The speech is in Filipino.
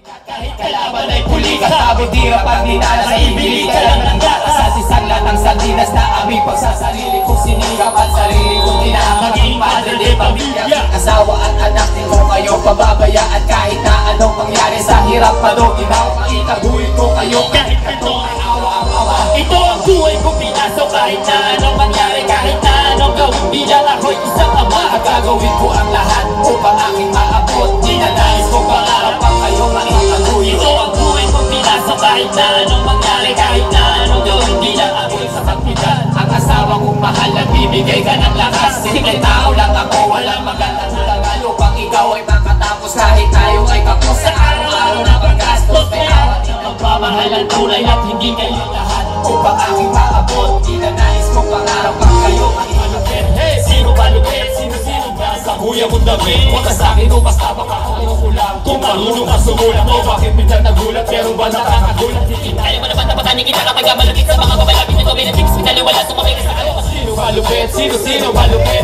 Kahit kalaban ay puli ka, tabi tira pag dinala sa ibili ka lang ng gatas. At isang latang sardinas na aming pagsasarili ko, sinikap at sarili ko maging padre de pamilya, asawa at anak, di ko kayo pababayaan. Kahit na anong mangyari sa hirap pa do, ginawa itaguhin ko kayo kahit ito ay awa-awa. Ito ang buhay ko pinasok, kahit na anong mangyari, kahit na anong gawin, bilang ako'y isang ama. At gagawin ko ang lahat upang aking maabot, dinanais ko pangarap ang kayo makitaguhin. Ito ang buhay ko pinasok, kahit na anong mangyari, kahit na anong gawin, bilang ako'y sasakpitan. Ang asawa kong mahal at bibigay ka ng lakas. Simpleng tao lang ako, walang magandang ulangan, upang ikaw ay makatapos kahit tayo ay kapos sa araw-araw na paggastos. May awat ng magmamahal ang tunay at hindi kayo lahat upang aking maabot, dinanais kong pangarap ang kayo makihalapit. Hey! Sino ba lupit? Sino ba sa kuya mong damit? Huwag ka sa'kin o basta baka ako ulang. Kung marunong ka sumulat o bakit minsan nagulat, meron ba nakakagulat? Kaya mo naman napatanig kita kapag malapit sa mga babalapit na gawin at tips pinaliwala, sumabay ka sa ano. Sino ba lupit? Sino ba lupit?